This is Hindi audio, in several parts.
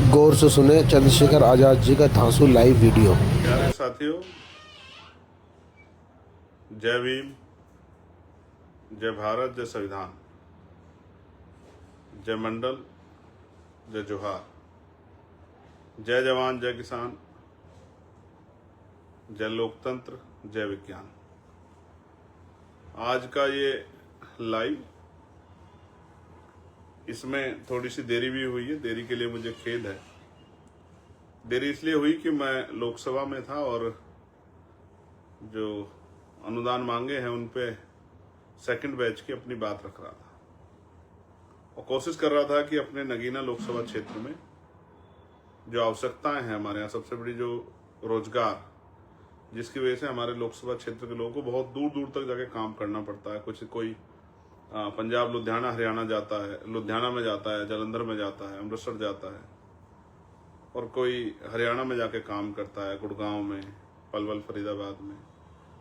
गौर से सुने चंद्रशेखर आजाद जी का धांसू लाइव वीडियो। प्यारे साथियों, जय भीम, जय भारत, जय संविधान, जय मंडल, जय जोहार, जय जवान, जय किसान, जय लोकतंत्र, जय विज्ञान। आज का ये लाइव, इसमें थोड़ी सी देरी भी हुई है। देरी के लिए मुझे खेद है। देरी इसलिए हुई कि मैं लोकसभा में था और जो अनुदान मांगे हैं उन पे सेकंड बैच की अपनी बात रख रहा था और कोशिश कर रहा था कि अपने नगीना लोकसभा क्षेत्र में जो आवश्यकताएं हैं हमारे यहाँ, सबसे बड़ी जो रोजगार, जिसकी वजह से हमारे लोकसभा क्षेत्र के लोगों को बहुत दूर दूर तक जाके काम करना पड़ता है। कोई पंजाब, लुधियाना, हरियाणा जाता है, लुधियाना में जाता है, जालंधर में जाता है, अमृतसर जाता है, और कोई हरियाणा में जाके काम करता है, गुड़गांव में, पलवल, फरीदाबाद में।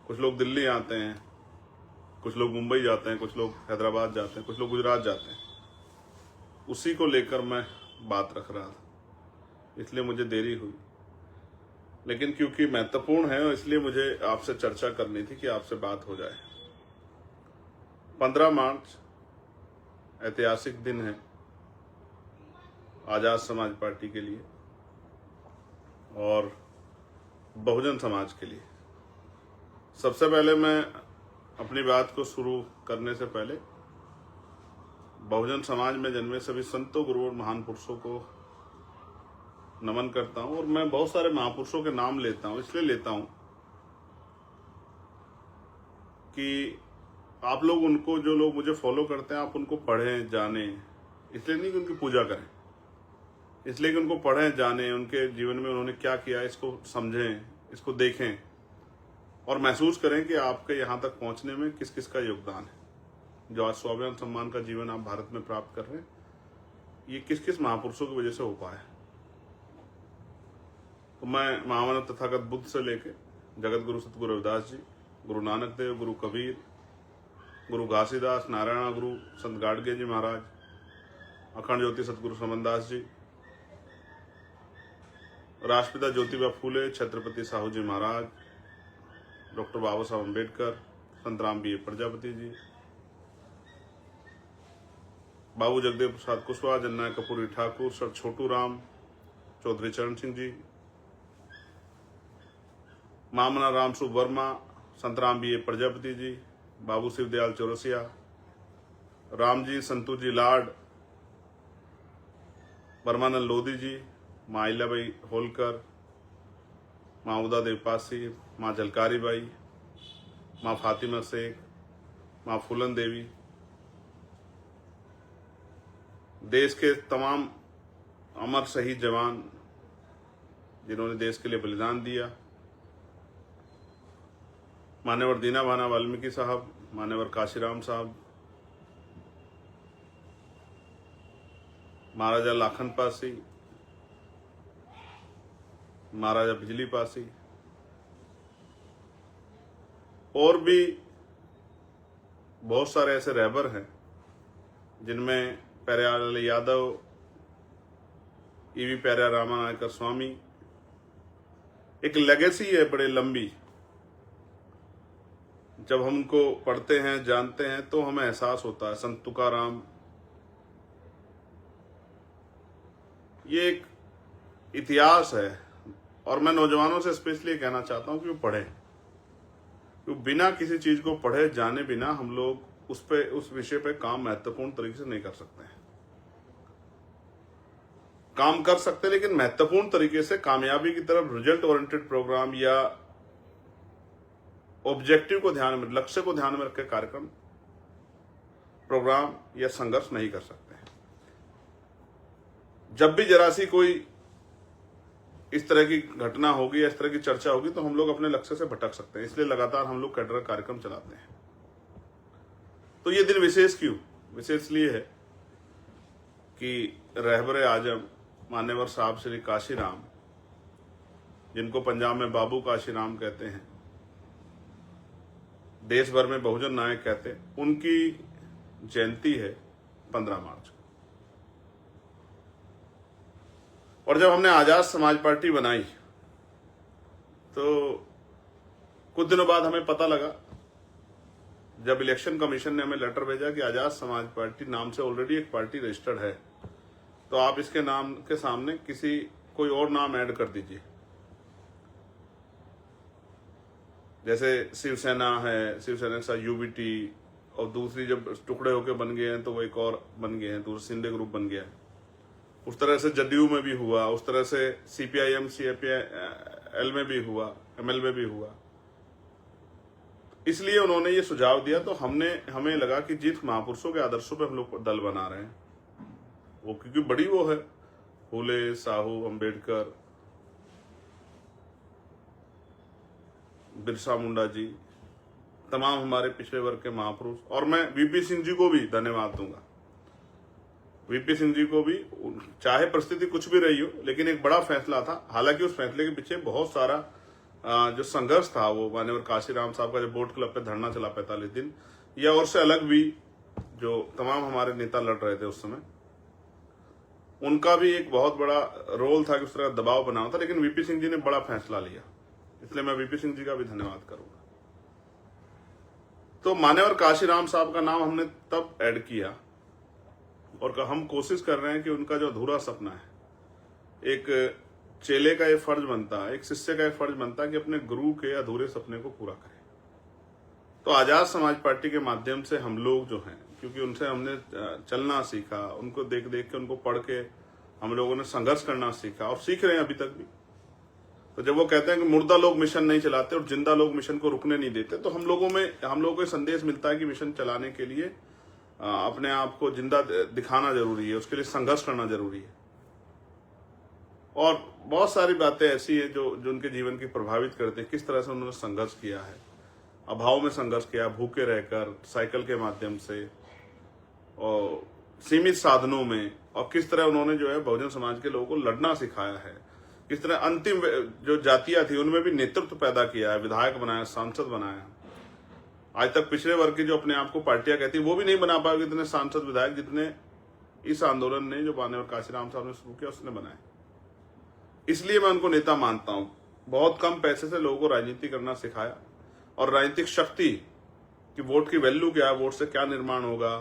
कुछ लोग दिल्ली आते हैं, कुछ लोग मुंबई जाते हैं, कुछ लोग हैदराबाद जाते हैं, कुछ लोग गुजरात जाते हैं। उसी को लेकर मैं बात रख रहा था, इसलिए मुझे देरी हुई। लेकिन क्योंकि महत्वपूर्ण है इसलिए मुझे आपसे चर्चा करनी थी कि आपसे बात हो जाए। 15 मार्च ऐतिहासिक दिन है आजाद समाज पार्टी के लिए और बहुजन समाज के लिए। सबसे पहले मैं अपनी बात को शुरू करने से पहले बहुजन समाज में जन्मे सभी संतों, गुरुओं और महान पुरुषों को नमन करता हूं। और मैं बहुत सारे महापुरुषों के नाम लेता हूं, इसलिए लेता हूं कि आप लोग उनको, जो लोग मुझे फॉलो करते हैं, आप उनको पढ़ें, जानें। इसलिए नहीं कि उनकी पूजा करें, इसलिए कि उनको पढ़ें, जानें, उनके जीवन में उन्होंने क्या किया, इसको समझें, इसको देखें और महसूस करें कि आपके यहाँ तक पहुंचने में किस किस का योगदान है। जो आज स्वाभिमान सम्मान का जीवन आप भारत में प्राप्त कर रहे हैं, ये किस किस महापुरुषों की वजह से हो पाया है। तो मैं महामानव तथागत बुद्ध से लेके जगत गुरु सतगुरु रविदास जी, गुरु नानक देव, गुरु कबीर, गुरु घासीदास, नारायण गुरु, संत गाडगे जी महाराज, अखंड ज्योति सतगुरु समनदास जी, राष्ट्रपिता ज्योतिबा फूले, छत्रपति साहू जी महाराज, डॉक्टर बाबा साहब अम्बेडकर, संत राम बी प्रजापति जी, बाबू जगदेव प्रसाद कुशवाहा, जननायक कपूरी ठाकुर, सर छोटू राम, चौधरी चरण सिंह जी, मामना राम सुब वर्मा, संत राम बी प्रजापति जी, बाबू शिवदयाल चौरसिया, राम जी, संतू जी लाड, परमानंद लोधी जी, माँ अहिल्याबाई होलकर, माँ उदा देव पासी, माँ झलकारी बाई, माँ फातिमा शेख, माँ फूलन देवी, देश के तमाम अमर शहीद जवान जिन्होंने देश के लिए बलिदान दिया, मान्यवर दीना भाना वाल्मीकि साहब, मान्यवर काशीराम साहब, महाराजा लाखन पासी, महाराजा बिजली पासी, और भी बहुत सारे ऐसे रहबर हैं जिनमें प्यारेलाल यादव, ईवी प्यारा रामानायकर स्वामी। एक लेगेसी है बड़े लंबी। जब हम उनको पढ़ते हैं, जानते हैं, तो हमें एहसास होता है। संत तुकाराम, ये एक इतिहास है और मैं नौजवानों से स्पेशली कहना चाहता हूं कि वो पढ़ें, क्योंकि बिना किसी चीज को पढ़े, जाने बिना हम लोग उस विषय पे काम महत्वपूर्ण तरीके से नहीं कर सकते हैं। काम कर सकते हैं लेकिन महत्वपूर्ण तरीके से, कामयाबी की तरफ रिजल्ट ओरिएंटेड प्रोग्राम या ऑब्जेक्टिव को ध्यान में, लक्ष्य को ध्यान में रखकर कार्यक्रम, प्रोग्राम या संघर्ष नहीं कर सकते हैं। जब भी जरा सी कोई इस तरह की घटना होगी या इस तरह की चर्चा होगी तो हम लोग अपने लक्ष्य से भटक सकते हैं। इसलिए लगातार हम लोग कैडर कार्यक्रम चलाते हैं। तो ये दिन विशेष क्यों? विशेष इसलिए है कि रहबर आजम मान्यवर साहब श्री काशीराम, जिनको पंजाब में बाबू काशीराम कहते हैं, देश भर में बहुजन नायक कहते हैं, उनकी जयंती है 15 मार्च को। और जब हमने आजाद समाज पार्टी बनाई तो कुछ दिनों बाद हमें पता लगा, जब इलेक्शन कमीशन ने हमें लेटर भेजा कि आजाद समाज पार्टी नाम से ऑलरेडी एक पार्टी रजिस्टर्ड है, तो आप इसके नाम के सामने कोई और नाम ऐड कर दीजिए। जैसे शिवसेना है, शिवसेना के साथ यूबीटी, और दूसरी जब टुकड़े होकर बन गए हैं तो वो एक और बन गए हैं, दूसरा शिंदे ग्रुप बन गया है। उस तरह से जदयू में भी हुआ, उस तरह से सीपीआईएम सीपीआईएल में भी हुआ, एमएल में भी हुआ। इसलिए उन्होंने ये सुझाव दिया, तो हमें लगा कि जिस महापुरुषों के आदर्शों पे हम लोग दल बना रहे हैं, वो क्योंकि बड़ी वो है, फूले, साहू, अंबेडकर, बिरसा मुंडा जी, तमाम हमारे पिछड़े वर्ग के महापुरुष, और मैं वीपी सिंह जी को भी धन्यवाद दूंगा। वीपी सिंह जी को भी, चाहे परिस्थिति कुछ भी रही हो, लेकिन एक बड़ा फैसला था। हालांकि उस फैसले के पीछे बहुत सारा जो संघर्ष था, वो मान्यवर काशीराम साहब का जो बोट क्लब पे धरना चला 45 दिन, या और से अलग भी जो तमाम हमारे नेता लड़ रहे थे उस समय, उनका भी एक बहुत बड़ा रोल था कि उस तरह का दबाव बना था। लेकिन वीपी सिंह जी ने बड़ा फैसला लिया, इसलिए मैं वीपी सिंह जी का भी धन्यवाद करूंगा। तो मान्यवर काशीराम साहब का नाम हमने तब ऐड किया, और हम कोशिश कर रहे हैं कि उनका जो अधूरा सपना है, एक चेले का ये फर्ज बनता है, एक शिष्य का ये फर्ज बनता है कि अपने गुरु के अधूरे सपने को पूरा करें। तो आजाद समाज पार्टी के माध्यम से हम लोग जो हैं, क्योंकि उनसे हमने चलना सीखा, उनको देख देख के, उनको पढ़ के हम लोगों ने संघर्ष करना सीखा, और सीख रहे हैं अभी तक भी। तो जब वो कहते हैं कि मुर्दा लोग मिशन नहीं चलाते और जिंदा लोग मिशन को रुकने नहीं देते, तो हम लोगों को संदेश मिलता है कि मिशन चलाने के लिए अपने आप को जिंदा दिखाना जरूरी है, उसके लिए संघर्ष करना जरूरी है। और बहुत सारी बातें ऐसी हैं जो उनके जीवन की प्रभावित करते हैं, किस तरह से उन्होंने संघर्ष किया है, अभाव में संघर्ष किया, भूखे रहकर, साइकिल के माध्यम से, और सीमित साधनों में, और किस तरह उन्होंने जो है बहुजन समाज के लोगों को लड़ना सिखाया है, किस तरह अंतिम जो जातियां थी उनमें भी नेतृत्व पैदा किया है, विधायक बनाया, सांसद बनाया। आज तक पिछड़े वर्ग की जो अपने आप को पार्टियां कहती है, वो भी नहीं बना पाएगी इतने सांसद विधायक जितने इस आंदोलन ने, जो मान्यवर काशीराम साहब ने शुरू किया, उसने बनाए। इसलिए मैं उनको नेता मानता हूं। बहुत कम पैसे से लोगों को राजनीति करना सिखाया, और राजनीतिक शक्ति कि वोट की वैल्यू क्या है, वोट से क्या निर्माण होगा,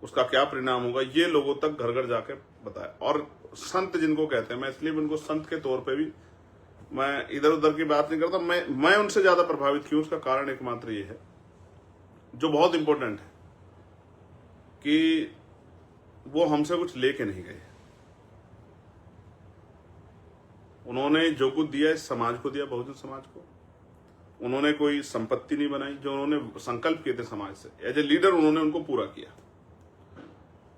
उसका क्या परिणाम होगा, ये लोगों तक घर घर जाके बताया। और संत जिनको कहते हैं, मैं इसलिए उनको संत के तौर पे भी, मैं इधर उधर की बात नहीं करता, मैं उनसे ज्यादा प्रभावित क्यों, उसका कारण एकमात्र ये है, जो बहुत इंपॉर्टेंट है, कि वो हमसे कुछ लेके नहीं गए। उन्होंने जो कुछ दिया इस समाज को दिया, बहुजन समाज को। उन्होंने कोई संपत्ति नहीं बनाई, जो उन्होंने संकल्प किए थे समाज से, एज ए लीडर उन्होंने उनको पूरा किया।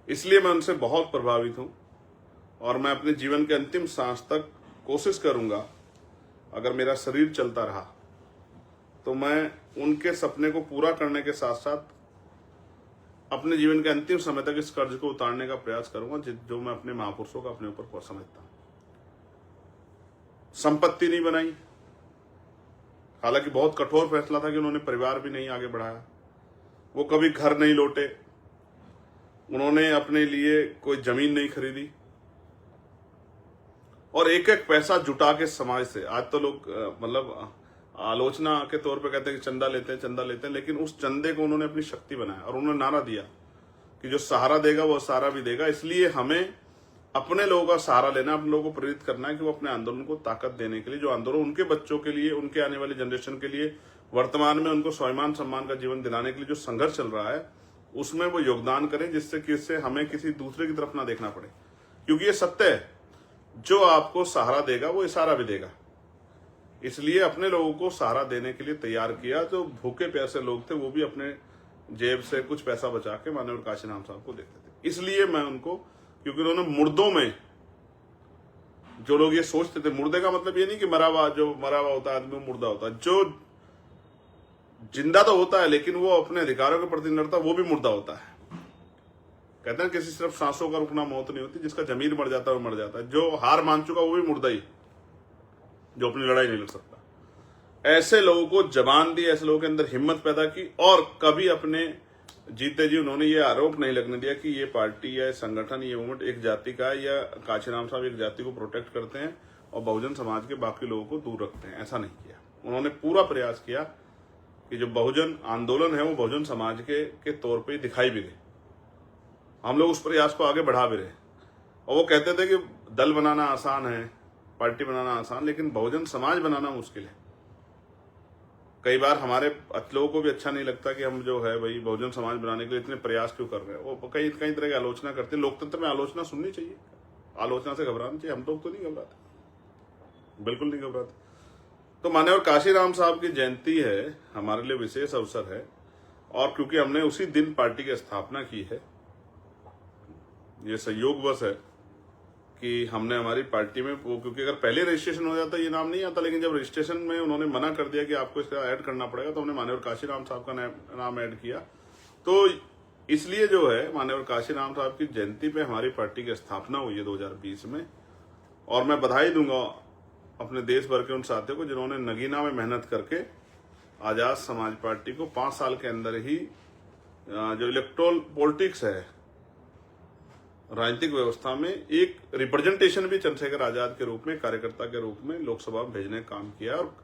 इसलिए मैं उनसे बहुत प्रभावित हूं, और मैं अपने जीवन के अंतिम सांस तक कोशिश करूंगा, अगर मेरा शरीर चलता रहा, तो मैं उनके सपने को पूरा करने के साथ साथ अपने जीवन के अंतिम समय तक इस कर्ज को उतारने का प्रयास करूंगा, जो मैं अपने महापुरुषों का अपने ऊपर समझता हूं। संपत्ति नहीं बनाई, हालांकि बहुत कठोर फैसला था कि उन्होंने परिवार भी नहीं आगे बढ़ाया, वो कभी घर नहीं लौटे, उन्होंने अपने लिए कोई जमीन नहीं खरीदी, और एक एक पैसा जुटा के समाज से। आज तो लोग मतलब आलोचना के तौर पे कहते हैं कि चंदा लेते हैं, लेकिन उस चंदे को उन्होंने अपनी शक्ति बनाया, और उन्होंने नारा दिया कि जो सहारा देगा वो सहारा भी देगा। इसलिए हमें अपने लोगों का सहारा लेना, अपने लोगों को प्रेरित करना है कि वो अपने आंदोलन को ताकत देने के लिए, जो आंदोलन उनके बच्चों के लिए, उनके आने वाली जनरेशन के लिए, वर्तमान में उनको स्वाभिमान सम्मान का जीवन दिलाने के लिए जो संघर्ष चल रहा है, उसमें वो योगदान करें, जिससे हमें किसी दूसरे की तरफ ना देखना पड़े। क्योंकि ये सत्य है, जो आपको सहारा देगा वो इशारा भी देगा। इसलिए अपने लोगों को सहारा देने के लिए तैयार किया। जो भूखे प्यासे लोग थे वो भी अपने जेब से कुछ पैसा बचा के मान्यवर काशीराम साहब को देते थे। इसलिए मैं उनको, क्योंकि उन्होंने मुर्दों में, जो लोग ये सोचते थे, मुर्दे का मतलब ये नहीं कि मरा हुआ होता है आदमी मुर्दा होता है, जो जिंदा तो होता है लेकिन वो अपने अधिकारों के प्रति लड़ता, वो भी मुर्दा होता है। कहते हैं किसी सिर्फ सांसों का रुकना मौत नहीं होती, जिसका जमीर मर जाता है वो मर जाता है। जो हार मान चुका वो भी मुर्दा ही, जो अपनी लड़ाई नहीं लड़ सकता। ऐसे लोगों को जबान दी, ऐसे लोगों के अंदर हिम्मत पैदा की, और कभी अपने जीते जी उन्होंने ये आरोप नहीं लगने दिया कि ये पार्टी या संगठन, ये मूवमेंट एक जाति का है या काशीराम साहब एक जाति को प्रोटेक्ट करते हैं और बहुजन समाज के बाकी लोगों को दूर रखते हैं। ऐसा नहीं किया। उन्होंने पूरा प्रयास किया कि जो बहुजन आंदोलन है वो बहुजन समाज के तौर पे दिखाई भी दे। हम लोग उस प्रयास को आगे बढ़ा भी रहे। और वो कहते थे कि दल बनाना आसान है, पार्टी बनाना आसान, लेकिन बहुजन समाज बनाना मुश्किल है। कई बार हमारे लोगों को भी अच्छा नहीं लगता कि हम जो है भाई बहुजन समाज बनाने के लिए इतने प्रयास क्यों कर रहे हैं। वो कई तरह की आलोचना करते हैं। लोकतंत्र में आलोचना सुननी चाहिए, आलोचना से घबराना चाहिए। हम लोग तो नहीं घबराते, बिल्कुल नहीं घबराते। तो मान्यवर काशीराम साहब की जयंती है, हमारे लिए विशेष अवसर है। और क्योंकि हमने उसी दिन पार्टी की स्थापना की है, ये संयोगवश है कि हमने हमारी पार्टी में वो, क्योंकि अगर पहले रजिस्ट्रेशन हो जाता ये नाम नहीं आता, लेकिन जब रजिस्ट्रेशन में उन्होंने मना कर दिया कि आपको इसका ऐड करना पड़ेगा, तो हमने मान्यवर काशीराम साहब का नाम ऐड किया। तो इसलिए जो है मान्यवर काशीराम साहब की जयंती पे हमारी पार्टी की स्थापना हुई है 2020 में। और मैं बधाई दूंगा अपने देश भर के उन साथियों को जिन्होंने नगीना में मेहनत करके आजाद समाज पार्टी को 5 साल के अंदर ही जो इलेक्टोरल पॉलिटिक्स है, राजनीतिक व्यवस्था में एक रिप्रेजेंटेशन भी चंद्रशेखर आजाद के रूप में, कार्यकर्ता के रूप में लोकसभा में भेजने का काम किया। और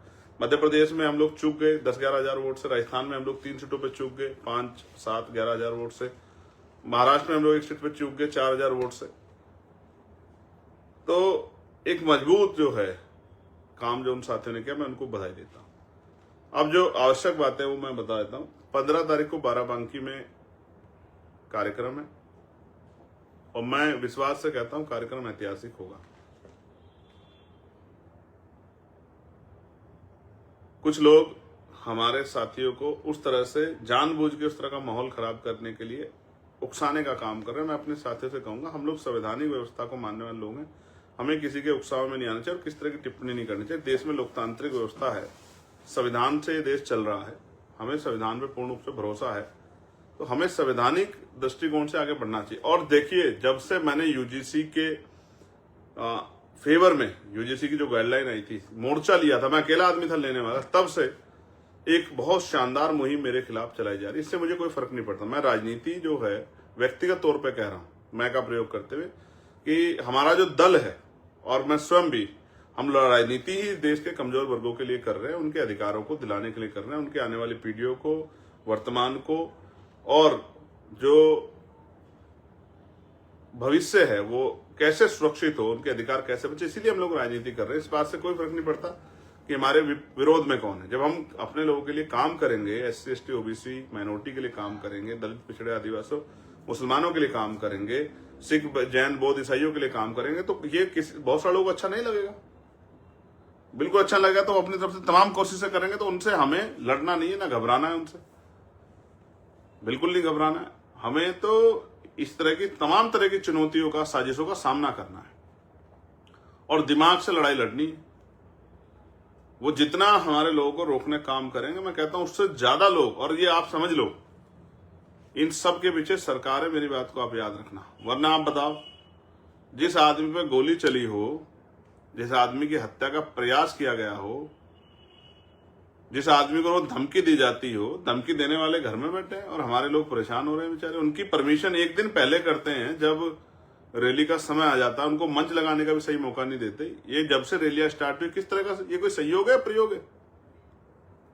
मध्य प्रदेश में हम लोग चूक गए 10-11 हजार वोट से, राजस्थान में हम लोग 3 सीटों पे चूक गए 5-7-11 हजार वोट से, महाराष्ट्र में हम लोग 1 सीट पे चूक गए 4 हजार वोट से। तो एक मजबूत जो है काम जो उन साथियों ने किया, मैं उनको बधाई देता हूं। अब जो आवश्यक बात है वो मैं बता देता हूं। 15 तारीख को बाराबंकी में कार्यक्रम है और मैं विश्वास से कहता हूं कार्यक्रम ऐतिहासिक होगा। कुछ लोग हमारे साथियों को उस तरह से जानबूझ के उस तरह का माहौल खराब करने के लिए उकसाने का काम कर रहे हैं। मैं अपने साथियों से कहूंगा, हम लोग संवैधानिक व्यवस्था को मानने वाले लोग हैं, हमें किसी के उकसाव में नहीं आना चाहिए और किस तरह की टिप्पणी नहीं करनी चाहिए। देश में लोकतांत्रिक व्यवस्था है, संविधान से ये देश चल रहा है, हमें संविधान पे पूर्ण रूप से भरोसा है, तो हमें संवैधानिक दृष्टिकोण से आगे बढ़ना चाहिए। और देखिए, जब से मैंने यूजीसी के फेवर में, यूजीसी की जो गाइडलाइन आई थी, मोर्चा लिया था, मैं अकेला आदमी था लेने वाला, तब से एक बहुत शानदार मुहिम मेरे खिलाफ चलाई जा रही है। इससे मुझे कोई फर्क नहीं पड़ता। मैं राजनीति जो है व्यक्तिगत तौर पे कह रहा हूं, मैं का प्रयोग करते हुए, कि हमारा जो दल है और मैं स्वयं भी, हम राजनीति ही देश के कमजोर वर्गों के लिए कर रहे हैं, उनके अधिकारों को दिलाने के लिए कर रहे हैं, उनके आने वाली पीढ़ियों को, वर्तमान को, और जो भविष्य है वो कैसे सुरक्षित हो, उनके अधिकार कैसे बचे, इसीलिए हम लोग राजनीति कर रहे हैं। इस बात से कोई फर्क नहीं पड़ता कि हमारे विरोध में कौन है। जब हम अपने लोगों के लिए काम करेंगे, SC ST OBC माइनॉरिटी के लिए काम करेंगे, दलित पिछड़े आदिवासी मुसलमानों के लिए काम करेंगे, सिख जैन बौद्ध ईसाइयों के लिए काम करेंगे, तो ये बहुत सारे लोगों को अच्छा नहीं लगेगा। बिल्कुल अच्छा लगेगा तो अपनी तरफ से तमाम कोशिशें करेंगे। तो उनसे हमें लड़ना नहीं है, ना घबराना है, उनसे बिल्कुल नहीं घबराना है। हमें तो इस तरह की तमाम तरह की चुनौतियों का, साजिशों का सामना करना है और दिमाग से लड़ाई लड़नी है। वो जितना हमारे लोगों को रोकने का काम करेंगे, मैं कहता हूं उससे ज्यादा लोग, और ये आप समझ लो, इन सब के पीछे सरकार है। मेरी बात को आप याद रखना। वरना आप बताओ, जिस आदमी पे गोली चली हो, जिस आदमी की हत्या का प्रयास किया गया हो, जिस आदमी को धमकी दी जाती हो, धमकी देने वाले घर में बैठे हैं और हमारे लोग परेशान हो रहे हैं बेचारे। उनकी परमिशन एक दिन पहले करते हैं, जब रैली का समय आ जाता है, उनको मंच लगाने का भी सही मौका नहीं देते। ये जब से रैलियां स्टार्ट हुई, किस तरह का ये कोई सहयोग है, प्रयोग है?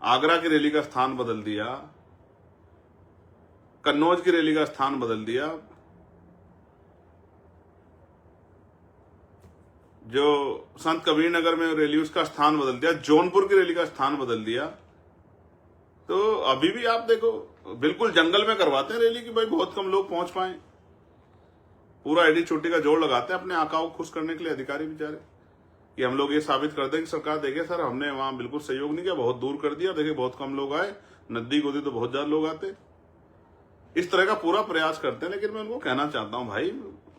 आगरा की रैली का स्थान बदल दिया, कन्नौज की रैली का स्थान बदल दिया, जो संत कबीर नगर में रैली उसका स्थान बदल दिया, जौनपुर की रैली का स्थान बदल दिया। तो अभी भी आप देखो, बिल्कुल जंगल में करवाते हैं रैली की, भाई बहुत कम लोग पहुंच पाए। पूरा एडी चोटी का जोड़ लगाते हैं अपने आकाओं को खुश करने के लिए अधिकारी बेचारे, कि हम लोग ये साबित कर दें कि सरकार देखिए सर, हमने वहां बिल्कुल सहयोग नहीं किया, बहुत दूर कर दिया, देखिए बहुत कम लोग आए, नदी गोदी तो बहुत ज्यादा लोग आते। इस तरह का पूरा प्रयास करते हैं। लेकिन मैं उनको कहना चाहता हूं, भाई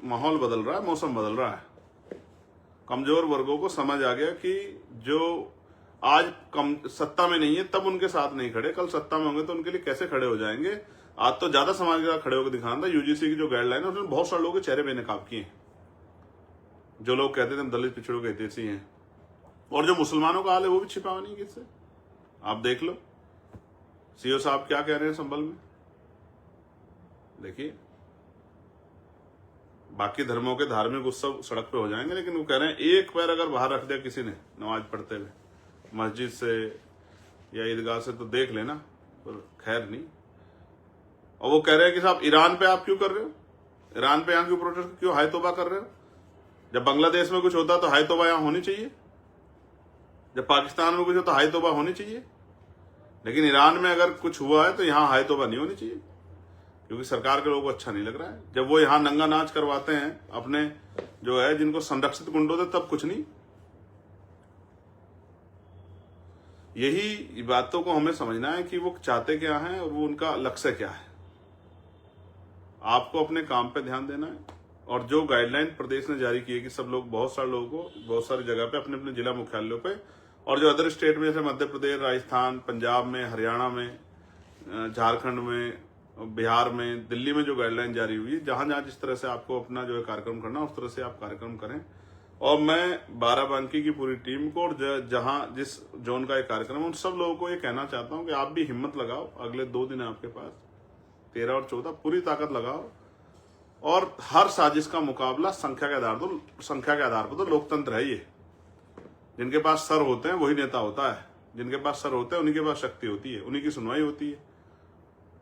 माहौल बदल रहा है, मौसम बदल रहा है। कमजोर वर्गों को समझ आ गया कि जो आज सत्ता में नहीं है, तब उनके साथ नहीं खड़े, कल सत्ता में होंगे तो उनके लिए कैसे खड़े हो जाएंगे। आज तो ज्यादा समाज के साथ खड़े होकर दिखाना था। यूजीसी की जो गाइडलाइन है उसने बहुत सारे लोगों के चेहरे बेनकाब किए हैं। जो लोग कहते थे हम दलित पिछड़ों के हितैषी हैं, और जो मुसलमानों का हाल है वो भी छिपा नहीं किससे। आप देख लो, सीओ साहब क्या कह रहे हैं संभल में, देखिए, बाकी धर्मों के धार्मिक उत्सव सड़क पे हो जाएंगे, लेकिन वो कह रहे हैं एक पैर अगर बाहर रख दिया किसी ने नमाज पढ़ते हुए मस्जिद से या ईदगाह से तो देख लेना, पर खैर नहीं। और वो कह रहे हैं कि साहब ईरान पे आप क्यों कर रहे हो, ईरान पे यहाँ क्यों प्रोटेस्ट, क्यों हाय तौबा कर रहे हो? जब बांग्लादेश में कुछ होता तो हाय तौबा यहाँ होनी चाहिए, जब पाकिस्तान में कुछ हो तो हाय तौबा होनी चाहिए, लेकिन ईरान में अगर कुछ हुआ है तो यहाँ हाय तौबा नहीं होनी चाहिए, क्योंकि सरकार के लोगों को अच्छा नहीं लग रहा है। जब वो यहाँ नंगा नाच करवाते हैं अपने जो है जिनको संरक्षित गुंडों से, तब कुछ नहीं। यही बातों को हमें समझना है कि वो चाहते क्या हैं और वो उनका लक्ष्य क्या है। आपको अपने काम पे ध्यान देना है, और जो गाइडलाइन प्रदेश ने जारी की है कि सब लोग, बहुत सारे लोगों को बहुत सारी जगह पे अपने अपने जिला मुख्यालयों पे, और जो अदर स्टेट में जैसे मध्य प्रदेश, राजस्थान, पंजाब में, हरियाणा में, झारखंड में, बिहार में, दिल्ली में जो गाइडलाइन जारी हुई है, जहां जहां जिस तरह से आपको अपना जो है कार्यक्रम करना, उस तरह से आप कार्यक्रम करें। और मैं बाराबंकी की पूरी टीम को और जहां जिस जोन का एक कार्यक्रम है उन सब लोगों को ये कहना चाहता हूं कि आप भी हिम्मत लगाओ। अगले 2 दिन है आपके पास, 13 और 14, पूरी ताकत लगाओ और हर साजिश का मुकाबला संख्या के आधार पर। तो लोकतंत्र है ये, जिनके पास सर होते हैं वही नेता होता है, जिनके पास सर होते हैं उन्हीं के पास शक्ति होती है, उन्हीं की सुनवाई होती है,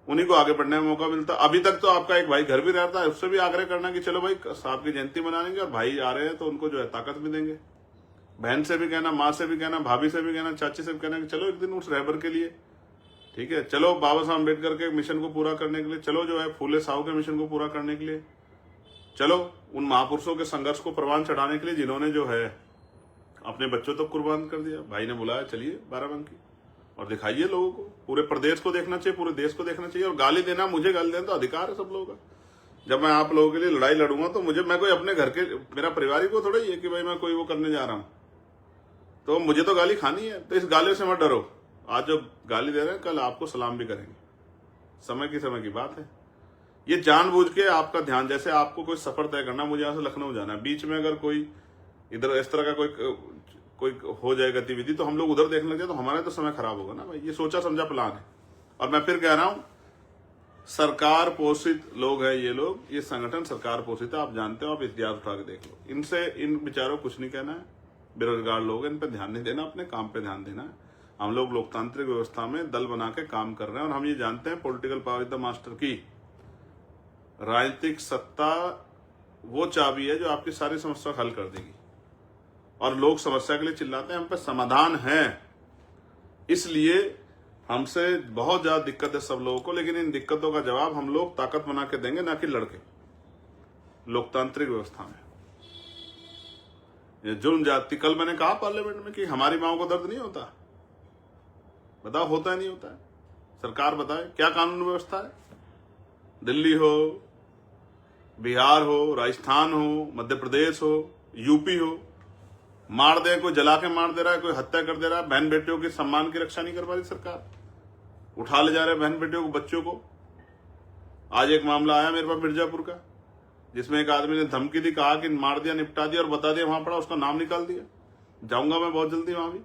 उन्हीं को आगे बढ़ने में मौका मिलता है। अभी तक तो आपका एक भाई घर भी रहता है, उससे भी आग्रह करना कि चलो भाई साहब की जयंती मनाएंगे और भाई आ रहे हैं तो उनको जो है ताकत भी देंगे। बहन से भी कहना, माँ से भी कहना, भाभी से भी कहना, चाची से भी कहना कि चलो एक दिन उस रहबर के लिए, ठीक है, चलो बाबा साहब अम्बेडकर के मिशन को पूरा करने के लिए, चलो जो है फूले साहू के मिशन को पूरा करने के लिए, चलो उन महापुरुषों के संघर्ष को प्रवान चढ़ाने के लिए जिन्होंने जो है अपने बच्चों तक कुर्बान कर दिया। भाई ने बुलाया, चलिए बाराबंकी और दिखाइए लोगों को, पूरे प्रदेश को देखना चाहिए, पूरे देश को देखना चाहिए। और गाली देना, मुझे गाली देना तो अधिकार है सब लोगों का। जब मैं आप लोगों के लिए लड़ाई लड़ूंगा तो मैं कोई अपने घर के, मेरा परिवार को थोड़ा ही है कि भाई मैं कोई वो करने जा रहा हूं, तो मुझे तो गाली खानी है। तो इस गाली से मत डरो, आज जो गाली दे रहे हैं कल आपको सलाम भी करेंगे, समय की बात है। ये जानबूझ के आपका ध्यान, जैसे आपको कोई सफर तय करना, मुझे यहां से लखनऊ जाना है, बीच में अगर कोई इधर इस तरह का कोई हो जाए गतिविधि तो हम लोग उधर देखने लगे तो हमारा तो समय खराब होगा ना भाई। ये सोचा समझा प्लान है। और मैं फिर कह रहा हूं, सरकार पोषित लोग हैं ये लोग, ये संगठन सरकार पोषित है, आप जानते हो, आप इतिहास उठा के देख लो। इनसे इन बेचारों कुछ नहीं कहना है, बेरोजगार लोग हैं, इन पर ध्यान नहीं देना, अपने काम पे ध्यान देना है। हम लोग लोकतांत्रिक व्यवस्था में दल बना के काम कर रहे हैं, और हम ये जानते हैं political power is the master की। राजनीतिक सत्ता वो चाबी है जो आपकी सारी समस्या हल कर देगी। और लोग समस्या के लिए चिल्लाते हैं, हम पे समाधान है, इसलिए हमसे बहुत ज्यादा दिक्कत है सब लोगों को, लेकिन इन दिक्कतों का जवाब हम लोग ताकत बना के देंगे, ना कि लड़के। लोकतांत्रिक व्यवस्था में ये जुल्म जाति, कल मैंने कहा पार्लियामेंट में कि हमारी माओ को दर्द नहीं होता, बताओ होता है नहीं होता है? सरकार बताए क्या कानून व्यवस्था है? दिल्ली हो, बिहार हो, राजस्थान हो, मध्य प्रदेश हो, यूपी हो, मार दे, कोई जला के मार दे रहा है, कोई हत्या कर दे रहा है, बहन बेटियों के सम्मान की रक्षा नहीं कर पा रही सरकार, उठा ले जा रहे बहन बेटियों को, बच्चों को। आज एक मामला आया मेरे पास मिर्जापुर का, जिसमें एक आदमी ने धमकी दी, कहा कि मार दिया, निपटा दिया, और बता दिया वहां पड़ा, उसका नाम निकाल दिया। जाऊंगा मैं बहुत जल्दी वहां भी।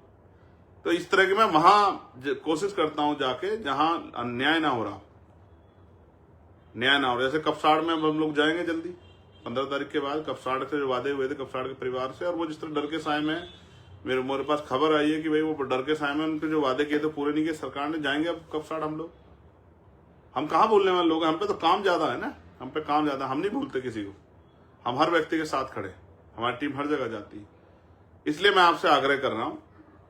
तो इस तरह की मैं वहां कोशिश करता हूं जाके जहां अन्याय ना हो रहा, न्याय ना हो रहा। जैसे कपसाड़ में हम लोग जाएंगे जल्दी, 15 तारीख के बाद। कपसाड़ से जो वादे हुए थे कपसाड़ के परिवार से, और वो जिस तरह डर के साए में, मेरे पास खबर आई है कि भाई वो डर के साए में उनके जो वादे किए थे पूरे नहीं किए सरकार ने। जाएंगे अब कपसाड़ हम लोग। हम कहाँ भूलने वाले लोग हैं, हम पे तो काम ज्यादा है ना, हम पे काम ज्यादा, हम नहीं भूलते किसी को, हम हर व्यक्ति के साथ खड़े, हमारी टीम हर जगह जाती है। इसलिए मैं आपसे आग्रह कर रहा हूं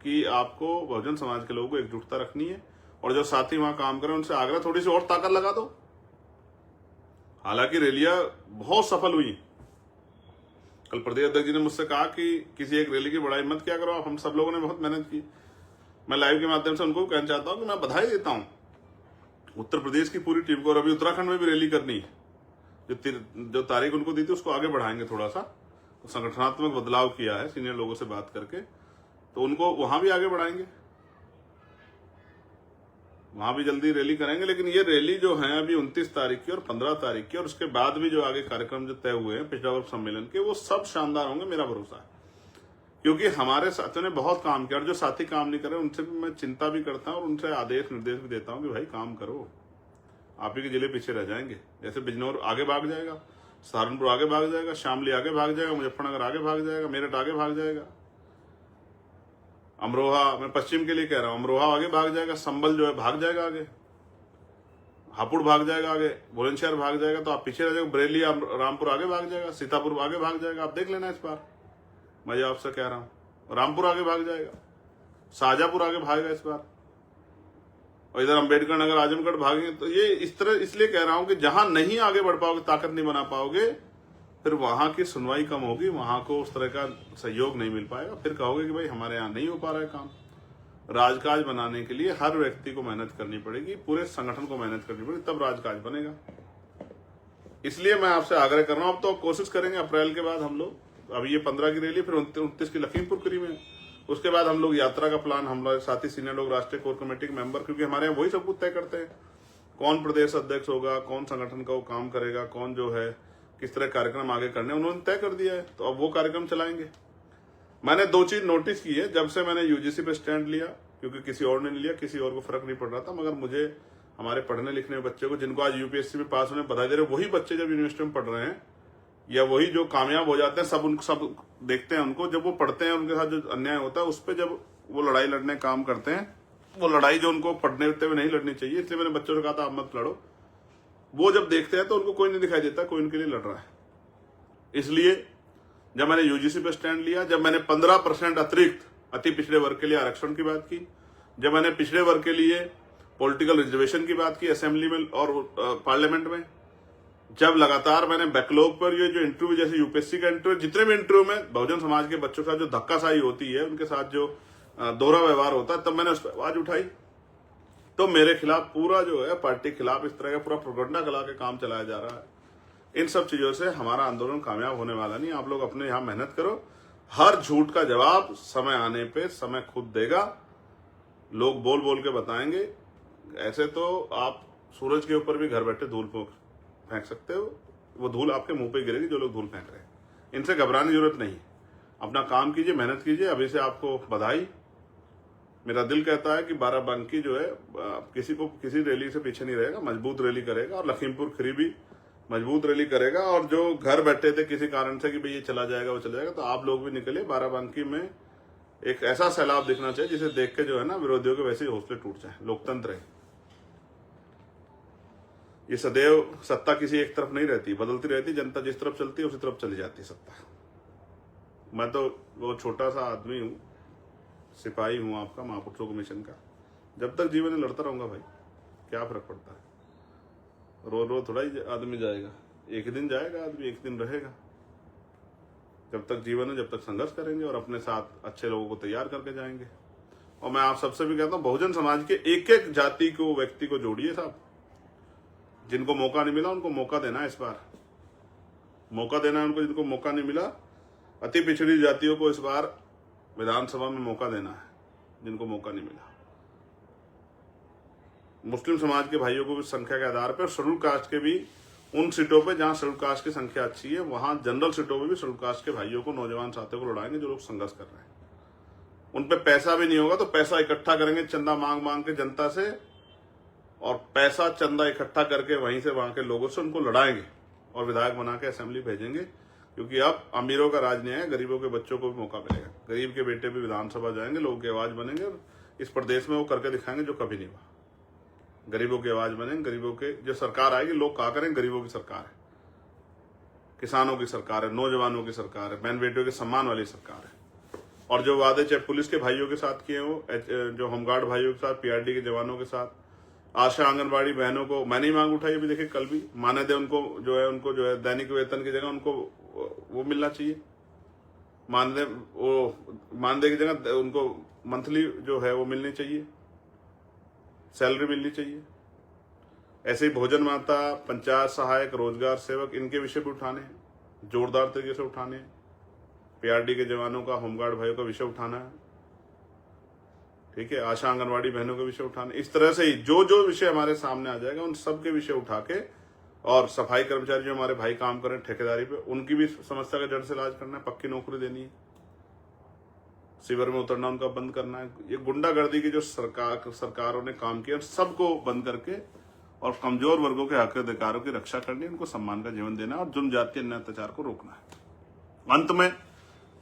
कि आपको बहुजन समाज के लोगों को एकजुटता रखनी है, और जो साथी वहां काम करें उनसे आग्रह, थोड़ी सी और ताकत लगा दो। हालांकि रैलियां बहुत सफल हुई। कल प्रदेश अध्यक्ष जी ने मुझसे कहा कि किसी एक रैली की बड़ाई मत क्या करो आप, हम सब लोगों ने बहुत मेहनत की। मैं लाइव के माध्यम से उनको कहना चाहता हूं कि मैं बधाई देता हूं उत्तर प्रदेश की पूरी टीम को। और अभी उत्तराखंड में भी रैली करनी है, जो तारीख उनको दी थी उसको आगे बढ़ाएंगे थोड़ा सा, तो संगठनात्मक बदलाव किया है सीनियर लोगों से बात करके, तो उनको वहां भी आगे बढ़ाएंगे, वहां भी जल्दी रैली करेंगे। लेकिन ये रैली जो है अभी 29 तारीख की और 15 तारीख की, और उसके बाद भी जो आगे कार्यक्रम जो तय हुए हैं पिछड़ा वर्ग सम्मेलन के, वो सब शानदार होंगे, मेरा भरोसा है। क्योंकि हमारे साथियों ने बहुत काम किया, और जो साथी काम नहीं कर रहे उनसे भी मैं चिंता भी करता हूं, और उनसे आदेश निर्देश भी देता हूं कि भाई काम करो, आप ही के जिले पीछे रह जाएंगे। जैसे बिजनौर आगे भाग जाएगा, सहारनपुर आगे भाग जाएगा, शामली आगे भाग जाएगा, मुजफ्फरनगर आगे भाग जाएगा, मेरठ आगे भाग जाएगा, अमरोहा, मैं पश्चिम के लिए कह रहा हूं, अमरोहा आगे भाग जाएगा, संभल जो है भाग जाएगा आगे, हापुड़ भाग जाएगा आगे, बुलंदशहर भाग जाएगा, तो आप पीछे रह जाएगा। बरेली रामपुर आगे भाग जाएगा, सीतापुर आगे भाग जाएगा। आप देख लेना इस बार, मैं जो आपसे कह रहा हूं। रामपुर आगे भाग जाएगा, शाहजहांपुर आगे भागेगा इस बार, और इधर अंबेडकर नगर आजमगढ़ भागेंगे। तो ये इस तरह इसलिए कह रहा हूं कि जहां नहीं आगे बढ़ पाओगे, ताकत नहीं बना पाओगे, फिर वहां की सुनवाई कम होगी, वहां को उस तरह का सहयोग नहीं मिल पाएगा। फिर कहोगे कि भाई हमारे यहाँ नहीं हो पा रहा है काम। राजकाज बनाने के लिए हर व्यक्ति को मेहनत करनी पड़ेगी, पूरे संगठन को मेहनत करनी पड़ेगी, तब राजकाज बनेगा। इसलिए मैं आपसे आग्रह कर रहा हूं। अब तो कोशिश करेंगे अप्रैल के बाद हम लोग, अभी ये 15 की रैली, फिर 29 की लखीमपुर खीरी में, उसके बाद हम लोग यात्रा का प्लान, हमारे साथी सीनियर लोग, राष्ट्रीय कोर कमेटी के मेंबर, क्योंकि हमारे यहाँ वही सब कुछ तय करते हैं, कौन प्रदेश अध्यक्ष होगा, कौन संगठन का वो काम करेगा, कौन जो है किस तरह कार्यक्रम आगे करने, उन्होंने तय कर दिया है, तो अब वो कार्यक्रम चलाएंगे। मैंने 2 चीज नोटिस की है जब से मैंने यूजीसी पे स्टैंड लिया, क्योंकि किसी और ने नहीं लिया, किसी और को फर्क नहीं पड़ रहा था, मगर मुझे हमारे पढ़ने लिखने बच्चे को, जिनको आज यूपीएससी में पास होने बधाई दे रहे, वही बच्चे जब यूनिवर्सिटी में पढ़ रहे हैं, या वही जो कामयाब हो जाते हैं, सब देखते हैं उनको, जब वो पढ़ते हैं, उनके साथ जो अन्याय होता है उस पर जब वो लड़ाई लड़ने काम करते हैं, वो लड़ाई जो उनको पढ़ने हुए नहीं लड़नी चाहिए, इसलिए मैंने बच्चों से कहा था आप मत लड़ो, वो जब देखते हैं तो उनको कोई नहीं दिखाई देता कोई उनके लिए लड़ रहा है। इसलिए जब मैंने यूजीसी पे स्टैंड लिया, जब मैंने 15% अतिरिक्त अति पिछड़े वर्ग के लिए आरक्षण की बात की, जब मैंने पिछड़े वर्ग के लिए पॉलिटिकल रिजर्वेशन की बात की असेंबली में और पार्लियामेंट में, जब लगातार मैंने बैकलॉग पर ये जो इंटरव्यू, जैसे यूपीएससी का इंटरव्यू, जितने भी इंटरव्यू में बहुजन समाज के बच्चों के साथ जो धक्काशाही होती है, उनके साथ जो दोहरा व्यवहार होता है, तब मैंने उस पर आवाज उठाई। तो मेरे खिलाफ पूरा जो है पार्टी के खिलाफ इस तरह का पूरा प्रोपेगेंडा चला के काम चलाया जा रहा है। इन सब चीजों से हमारा आंदोलन कामयाब होने वाला नहीं। आप लोग अपने यहाँ मेहनत करो, हर झूठ का जवाब समय आने पे समय खुद देगा, लोग बोल बोल के बताएंगे। ऐसे तो आप सूरज के ऊपर भी घर बैठे धूल फेंक सकते हो, वो धूल आपके मुंह पे गिरेगी जो लोग धूल फेंक रहे हैं। इनसे घबराने की जरूरत नहीं, अपना काम कीजिए, मेहनत कीजिए। अभी से आपको बधाई। मेरा दिल कहता है कि बाराबंकी जो है किसी रैली से पीछे नहीं रहेगा, मजबूत रैली करेगा, और लखीमपुर खीरी भी मजबूत रैली करेगा। और जो घर बैठे थे किसी कारण से कि भाई ये चला जाएगा वो चला जाएगा, तो आप लोग भी निकले। बाराबंकी में एक ऐसा सैलाब दिखना चाहिए जिसे देख के जो है ना विरोधियों के वैसे ही हौसले टूट जाए। लोकतंत्र है, ये सदैव सत्ता किसी एक तरफ नहीं रहती, बदलती रहती। जनता जिस तरफ चलती है उसी तरफ चली जाती सत्ता। मैं तो वो छोटा सा आदमी हूं, सिपाही हूं आपका, महापुरुषों कमीशन का। जब तक जीवन में लड़ता रहूंगा भाई, क्या फर्क पड़ता है। रो थोड़ा ही आदमी जाएगा, एक ही दिन जाएगा आदमी, एक दिन रहेगा। जब तक जीवन है, जब तक संघर्ष करेंगे और अपने साथ अच्छे लोगों को तैयार करके जाएंगे। और मैं आप सबसे भी कहता हूं, बहुजन समाज के एक एक जाति को, व्यक्ति को जोड़िए साहब। जिनको मौका नहीं मिला उनको मौका देना है, इस बार मौका देना है उनको, जिनको मौका नहीं मिला। अति पिछड़ी जातियों को इस बार विधानसभा में मौका देना है, जिनको मौका नहीं मिला। मुस्लिम समाज के भाइयों को भी संख्या के आधार पर, शेड्यूल कास्ट के भी उन सीटों पे जहां शेड्यूल कास्ट की संख्या अच्छी है, वहां जनरल सीटों पे भी शेड्यूल कास्ट के भाइयों को, नौजवान साथियों को लड़ाएंगे जो लोग संघर्ष कर रहे हैं। उन पे पैसा भी नहीं होगा तो पैसा इकट्ठा करेंगे चंदा मांग मांग के जनता से, और पैसा चंदा इकट्ठा करके वहीं से वहां के लोगों से उनको लड़ाएंगे और विधायक बना के असेंबली भेजेंगे। क्योंकि अब अमीरों का राज नहीं है, गरीबों के बच्चों को भी मौका मिलेगा। गरीब के बेटे भी विधानसभा जाएंगे, लोगों की आवाज बनेंगे, और इस प्रदेश में वो करके दिखाएंगे जो कभी नहीं हुआ। गरीबों की आवाज बनेंगे, गरीबों के जो सरकार आएगी, लोग कहा करें गरीबों की सरकार है, किसानों की सरकार है, नौजवानों की सरकार है, बहन बेटियों के सम्मान वाली सरकार है। और जो वादे चाहे पुलिस के भाइयों के साथ किए हो, जो होमगार्ड भाइयों के साथ, पीआरडी के जवानों के साथ, आशा आंगनबाड़ी बहनों को मैंने ही मांग उठाई। अभी देखिए कल भी मानदेय उनको जो है दैनिक वेतन की जगह उनको वो मिलना चाहिए। मानदेय की जगह उनको मंथली जो है वो मिलनी चाहिए, सैलरी मिलनी चाहिए। ऐसे ही भोजन माता, पंचायत सहायक, रोजगार सेवक, इनके विषय भी उठाने हैं, जोरदार तरीके से उठाने हैं। पीआरडी के जवानों का, होमगार्ड भाइयों का विषय उठाना है, ठीक है। आशा आंगनवाड़ी बहनों के विषय उठाने। इस तरह से ही जो जो विषय हमारे सामने आ जाएगा उन सब के विषय उठा के, और सफाई कर्मचारी जो हमारे भाई काम करें ठेकेदारी पे, उनकी भी समस्या का जड़ से इलाज करना है, पक्की नौकरी देनी है, शिविर में उतरना उनका बंद करना है। ये गुंडागर्दी की जो सरकारों ने काम किया सबको बंद करके और कमजोर वर्गों के हक अधिकारों की रक्षा करनी, उनको सम्मान का जीवन देना और जुर्म जाति अन्य अत्याचार को रोकना है। अंत में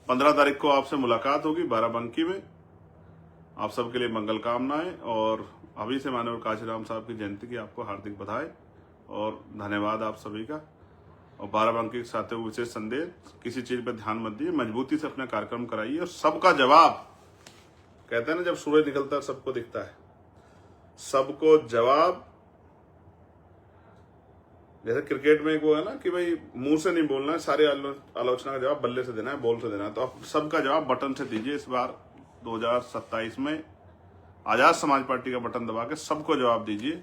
15 तारीख को आपसे मुलाकात होगी बाराबंकी में। आप सबके लिए मंगल कामनाएं और अभी से माननीय काशीराम साहब की जयंती की आपको हार्दिक बधाई और धन्यवाद आप सभी का। और बाराबंकी के साथ विशेष संदेश, किसी चीज पर ध्यान मत दिए, मजबूती से अपना कार्यक्रम कराइए और सबका जवाब, कहते हैं ना जब सूरज निकलता है सबको दिखता है, सबको जवाब। जैसे क्रिकेट में एक वो है ना कि भाई मुंह से नहीं बोलना है, सारे आलोचना का जवाब बल्ले से देना है, बॉल से देना है। तो आप सबका जवाब बटन से दीजिए। इस बार 2027 में आजाद समाज पार्टी का बटन दबा के सबको जवाब दीजिए।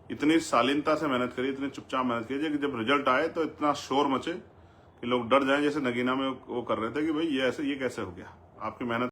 इतनी शालीनता से मेहनत करिए, इतनी चुपचाप मेहनत कीजिए कि जब रिजल्ट आए तो इतना शोर मचे कि लोग डर जाएं, जैसे नगीना में वो कर रहे थे कि भाई ये ऐसे, ये कैसे हो गया। आपकी मेहनत